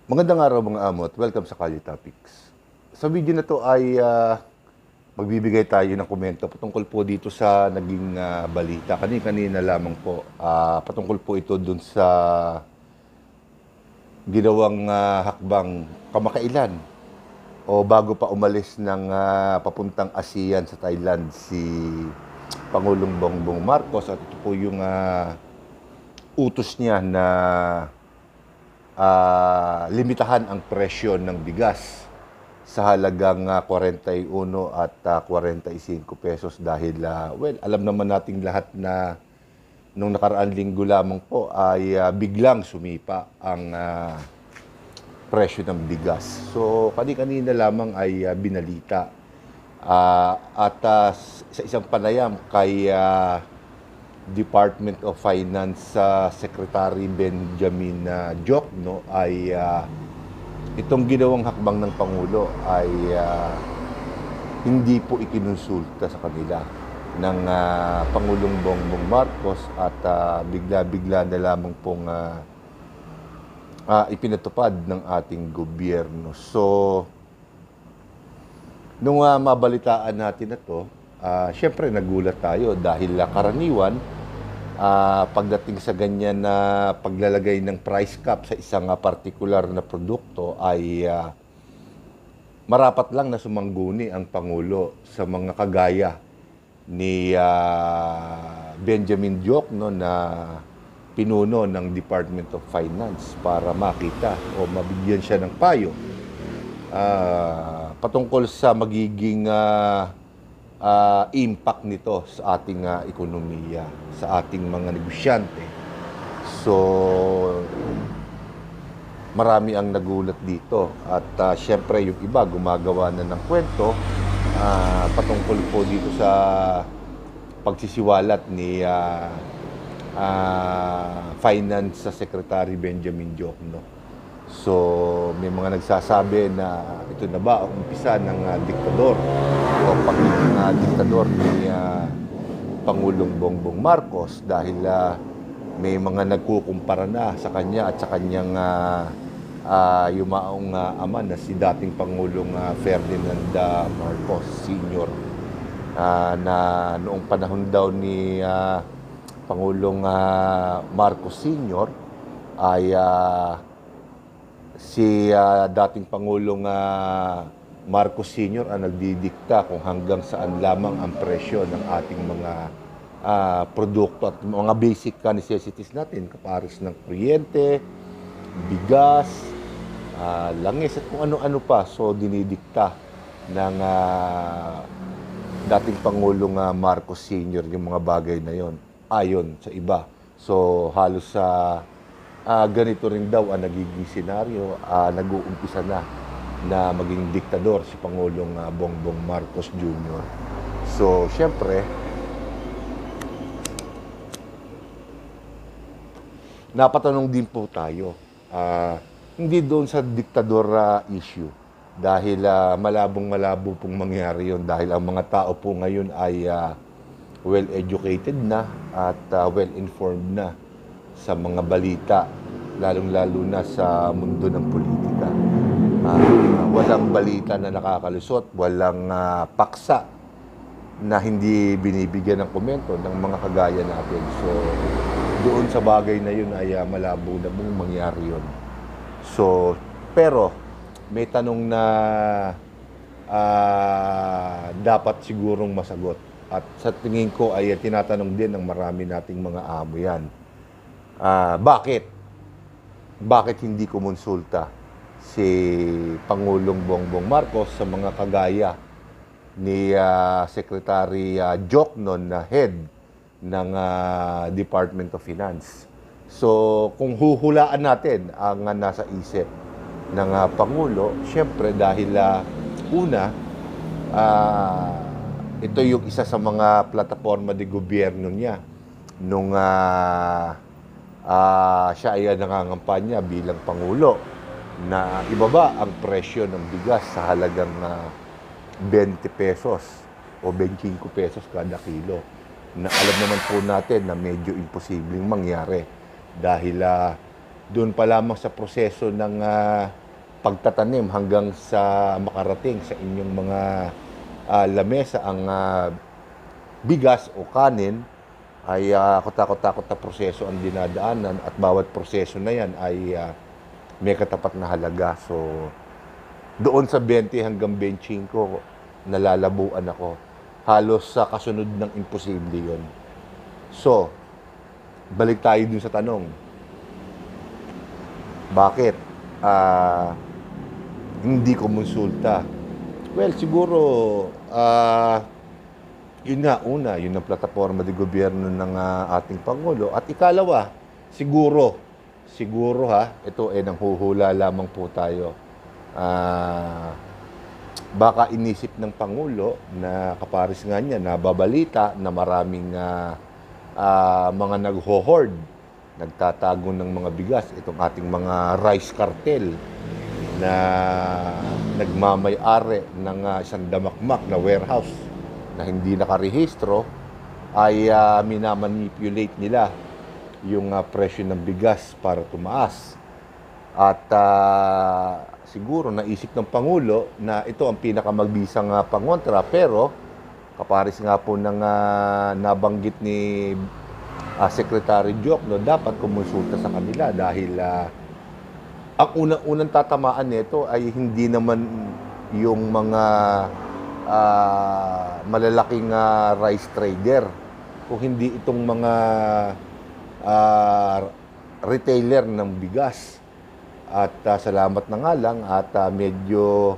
Magandang araw mga amot. Welcome sa Kalye Topics. Sa video na to ay magbibigay tayo ng komento patungkol po dito sa naging balita. Kanina lamang po. Patungkol po ito dun sa ginawang hakbang kamakailan o bago pa umalis ng papuntang ASEAN sa Thailand si Pangulong Bongbong Marcos. At ito po yung utos niya na limitahan ang presyo ng bigas sa halagang 41 at 45 pesos dahil, alam naman nating lahat na nung nakaraang linggo lamang po ay biglang sumipa ang presyo ng bigas. So, kanina lamang ay binalita. Sa isang panayam kay Department of Finance Secretary Benjamin Diokno ay itong ginawang hakbang ng Pangulo ay hindi po ikinonsulta sa kanila ng Pangulong Bongbong Marcos at bigla-bigla na lamang pong ipinatupad ng ating gobyerno. So, nung mabalitaan natin na to, syempre nagulat tayo dahil karaniwan pagdating sa ganyan na paglalagay ng price cap sa isang partikular na produkto ay marapat lang na sumangguni ang Pangulo sa mga kagaya ni Benjamin Diokno na pinuno ng Department of Finance para makita o mabigyan siya ng payo patungkol sa magiging impact nito sa ating ekonomiya, sa ating mga negosyante. So, marami ang nagulat dito. At syempre, yung iba gumagawa na ng kwento patungkol po dito sa pagsisiwalat ni Finance Secretary Benjamin Diokno. So, may mga nagsasabi na ito na ba ang umpisa ng diktador o pagiging diktador ni Pangulong Bongbong Marcos dahil may mga nagkukumpara na sa kanya at sa kanyang yumaong ama na si dating Pangulong Ferdinand Marcos Sr. Na noong panahon daw ni Pangulong Marcos Sr. ay si dating Pangulong Marcos Sr. ang nagdidikta kung hanggang saan lamang ang presyo ng ating mga produkto at mga basic necessities natin, kapares ng kuryente, bigas, langis at kung ano-ano pa. So, dinidikta ng dating Pangulong Marcos Sr. yung mga bagay na yon ayon sa iba. So, halos sa ganito rin daw ang nagiging senaryo, nag-uumpisa na maging diktador si Pangulong Bongbong Marcos Jr. So, syempre, napatanong din po tayo, hindi doon sa diktador issue, dahil malabong-malabo pong mangyari yon dahil ang mga tao po ngayon ay well-educated na at well-informed na sa mga balita, lalong-lalo na sa mundo ng politika. Walang balita na nakakalusot, walang paksa na hindi binibigyan ng komento ng mga kagaya natin. So, doon sa bagay na yun ay malabo na mong mangyari yun. So, pero may tanong na dapat sigurong masagot. At sa tingin ko ay tinatanong din ng marami nating mga amo yan. Bakit hindi kumonsulta si Pangulong Bongbong Marcos sa mga kagaya ni Secretary Diokno na head ng Department of Finance? So, kung huhulaan natin ang nasa isip ng Pangulo, syempre dahil una, ito yung isa sa mga plataforma de gobyerno niya nung siya ay nangangampanya bilang Pangulo na ibaba ang presyo ng bigas sa halagang 20 pesos o 25 pesos kada kilo. Na alam naman po natin na medyo imposibleng mangyari dahil Doon pa lamang sa proseso ng pagtatanim hanggang sa makarating sa inyong mga lamesa ang bigas o kanin ay katakot-takot na proseso ang dinadaanan at bawat proseso na yan ay may katapat na halaga. So, doon sa 20 hanggang 25, nalalabuan ako. Halos sa kasunod ng imposible yun. So, balik tayo dun sa tanong. Bakit hindi kumonsulta? Well, siguro, yun nga, una, yun ang plataforma de gobyerno ng ating Pangulo. At ikalawa, siguro ito ay nanghuhula lamang po tayo. Baka inisip ng Pangulo na kaparis nga niya, nababalita na maraming mga nagho-hoard, nagtatago ng mga bigas, itong ating mga rice cartel na nagmamay-ari ng isang damakmak na warehouse na hindi nakarehistro, ay minamanipulate nila yung presyo ng bigas para tumaas. At siguro naisip ng Pangulo na ito ang pinakamagbisang pangontra, pero kaparis nga po ng nabanggit ni Secretary Jokno, dapat kumonsulta sa kanila dahil ang unang tatamaan nito ay hindi naman yung mga malalaking rice trader, kung hindi itong mga retailer ng bigas. At salamat na nga lang at medyo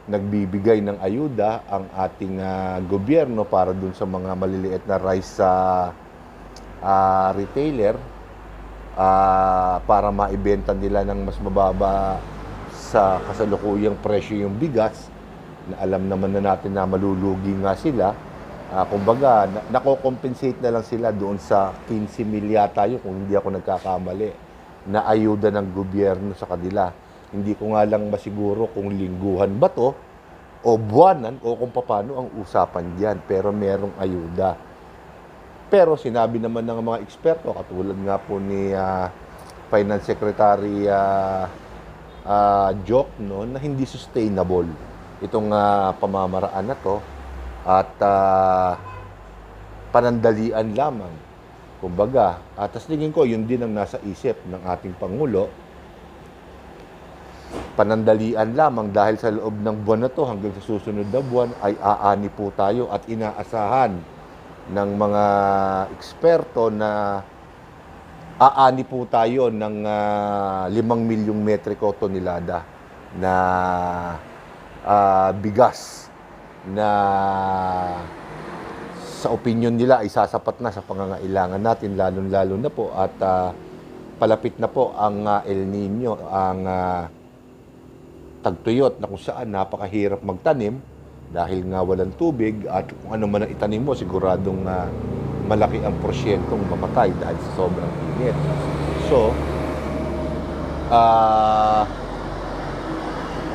nagbibigay ng ayuda ang ating gobyerno para dun sa mga maliliit na rice retailer para maibenta nila ng mas mababa sa kasalukuyang presyo yung bigas, na alam naman na natin na malulugi nga sila. Kumbaga, nako-compensate na lang sila doon sa 15 milyata yun, kung hindi ako nagkakamali, na ayuda ng gobyerno sa kanila. Hindi ko nga lang masiguro kung lingguhan ba to o buwanan o kung paano ang usapan diyan, pero merong ayuda. Pero sinabi naman ng mga eksperto, katulad nga po ni Finance Secretary Jokno, na hindi sustainable itong pamamaraan na to at panandalian lamang. Kumbaga, tas tingin ko, yun din ang nasa isip ng ating Pangulo. Panandalian lamang dahil sa loob ng buwan na to hanggang sa susunod na buwan ay aani po tayo at inaasahan ng mga eksperto na aani po tayo ng 5 milyong metriko tonelada na bigas na sa opinion nila ay sasapat na sa pangangailangan natin, lalo-lalo na po at palapit na po ang El Nino, ang tagtuyot na kung saan napakahirap magtanim dahil nga walang tubig, at kung ano man ang itanim mo, siguradong malaki ang porsyentong mamatay dahil sa sobrang init. So,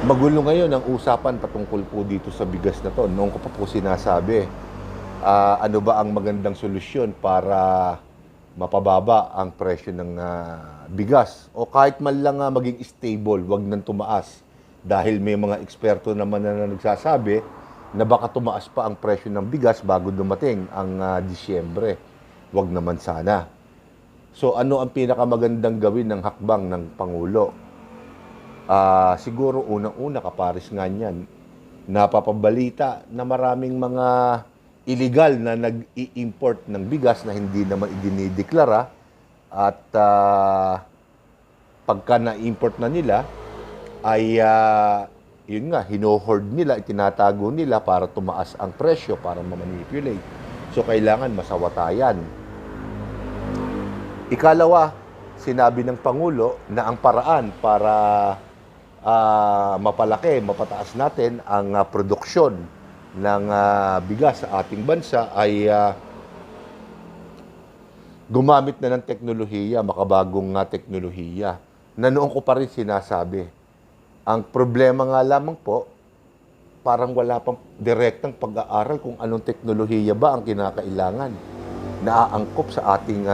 magulo ngayon ang usapan patungkol po dito sa bigas na to. Noong ko pa po sinasabi, ano ba ang magandang solusyon para mapababa ang presyo ng bigas, o kahit man lang maging stable, wag nang tumaas, dahil may mga eksperto naman na nagsasabi na baka tumaas pa ang presyo ng bigas bago dumating ang Disyembre. Wag naman sana. So ano ang pinakamagandang gawin ng hakbang ng Pangulo? Siguro unang-una, kaparis nga niyan, napapabalita na maraming mga illegal na nag-i-import ng bigas na hindi naman idinideklara, at pagka na-import na nila ay yun nga, hino-hoard nila, itinatago nila para tumaas ang presyo, para ma-manipulate. So kailangan masawatayan. Ikalawa, sinabi ng Pangulo na ang paraan para mapalaki, mapataas natin ang produksyon ng bigas sa ating bansa ay gumamit na ng teknolohiya, makabagong teknolohiya, na noon ko pa rin sinasabi. Ang problema nga lamang po, parang wala pang direktang pag-aaral kung anong teknolohiya ba ang kinakailangan na aangkop sa ating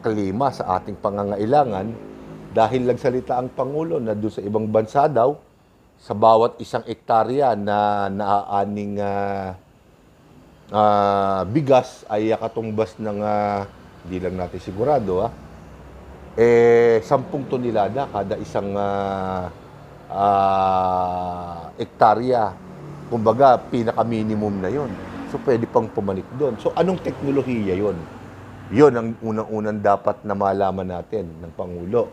klima sa ating pangangailangan dahil nagsalita ang Pangulo na doon sa ibang bansa daw, sa bawat isang ektarya na naaaning bigas ay katumbas ng, hindi lang natin sigurado, 10 tonelada kada isang ektarya. Kumbaga, pinaka-minimum na yon. So, pwede pang pumanik doon. So, anong teknolohiya yon? Yon ang unang-unang dapat na malaman natin ng Pangulo.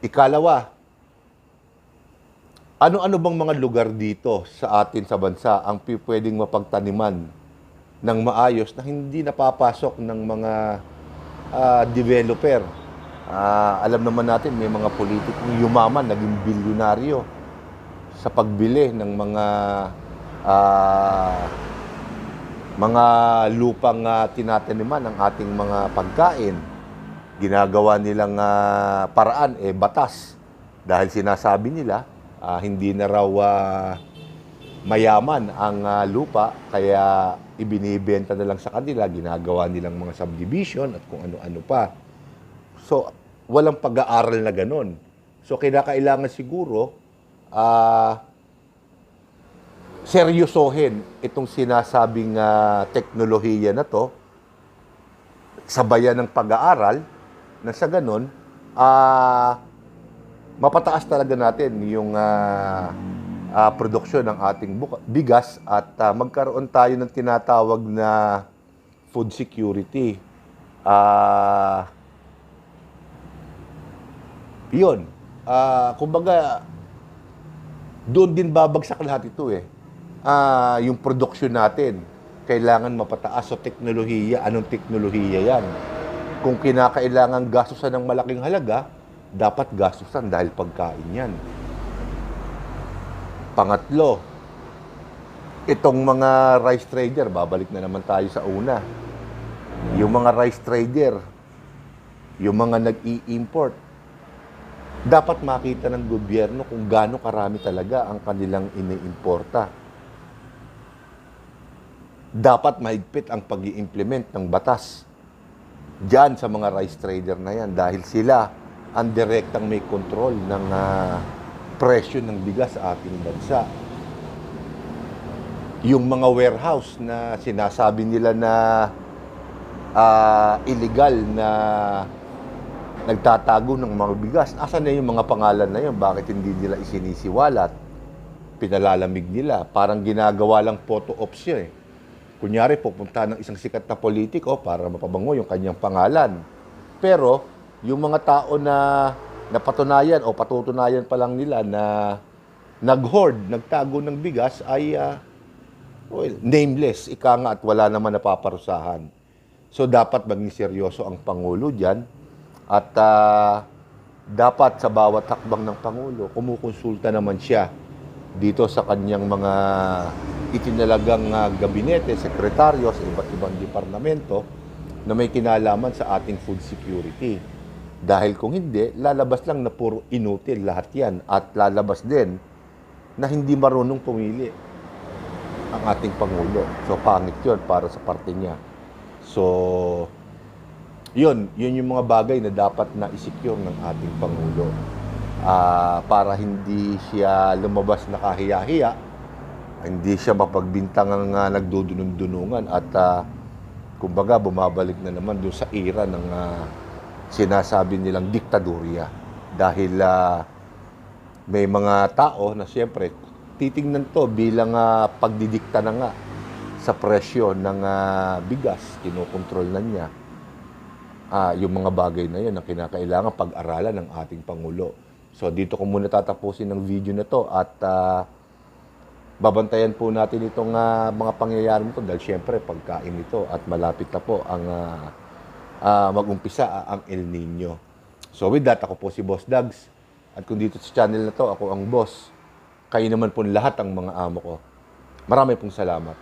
Ikalawa, ano-ano bang mga lugar dito sa atin sa bansa ang pwedeng mapagtaniman ng maayos na hindi napapasok ng mga developer? Alam naman natin, may mga politikong yumaman, naging bilyonaryo sa pagbili ng mga lupang tinataniman ng ating mga pagkain. Ginagawa nilang paraan, batas. Dahil sinasabi nila, hindi na raw mayaman ang lupa, kaya ibinibenta na lang sa kanila, ginagawa nilang mga subdivision at kung ano-ano pa. So, walang pag-aaral na ganun. So, kinakailangan siguro, seryosohin itong sinasabing teknolohiya na to, sabayan ng pag-aaral, na sa ganun, mapataas talaga natin yung produksyon ng ating bigas at magkaroon tayo ng tinatawag na food security. Yun. Kumbaga, doon din babagsak lahat ito yung produksyon natin. Kailangan mapataas. So, teknolohiya, anong teknolohiya yan? Kung kinakailangan gastusan ng malaking halaga, dapat gastusan dahil pagkain yan. Pangatlo, itong mga rice trader, babalik na naman tayo sa una. Yung mga rice trader, yung mga nag-i-import, dapat makita ng gobyerno kung gaano karami talaga ang kanilang ini-importa. Dapat mahigpit ang pag-i-implement ng batas diyan sa mga rice trader na yan dahil sila ang direktang may control ng presyo ng bigas sa ating bansa. Yung mga warehouse na sinasabi nila na illegal na nagtatago ng mga bigas, asan na yung mga pangalan na yun? Bakit hindi nila isinisiwalat? Pinalalamig nila. Parang ginagawa lang photo ops yun Kunyari, pupunta ng isang sikat na politiko para mapabango yung kanyang pangalan. Pero, yung mga tao na napatunayan o patutunayan pa lang nila na nag-hoard, nagtago ng bigas ay nameless, ika nga at wala naman napaparusahan. So, dapat maging seryoso ang Pangulo dyan at dapat sa bawat hakbang ng Pangulo, kumukonsulta naman siya dito sa kanyang mga itinalagang gabinete, sekretaryo sa iba't ibang departamento na may kinalaman sa ating food security. Dahil kung hindi, lalabas lang na puro inutil lahat yan at lalabas din na hindi marunong pumili ang ating Pangulo. So, pangit yun para sa parte niya. So, yun yung mga bagay na dapat na isecure ng ating Pangulo. Para hindi siya lumabas na kahiya-hiya, hindi siya mapagbintangang nagdudunong-dunungan at kumbaga bumabalik na naman doon sa era ng sinasabi nilang diktadurya. Dahil may mga tao na siyempre titingnan to bilang pagdidikta na nga sa presyo ng bigas, kinokontrol na niya. Yung mga bagay na yun na kinakailangan pag-aralan ng ating Pangulo. So, dito ko muna tatapusin ng video na to at babantayan po natin itong mga pangyayari nito dahil syempre pagkain ito at malapit na po ang mag-umpisa ang El Nino. So, with that, ako po si Boss Dags at kung dito sa channel na to, ako ang boss. Kayo naman po lahat ang mga amo ko. Marami pong salamat.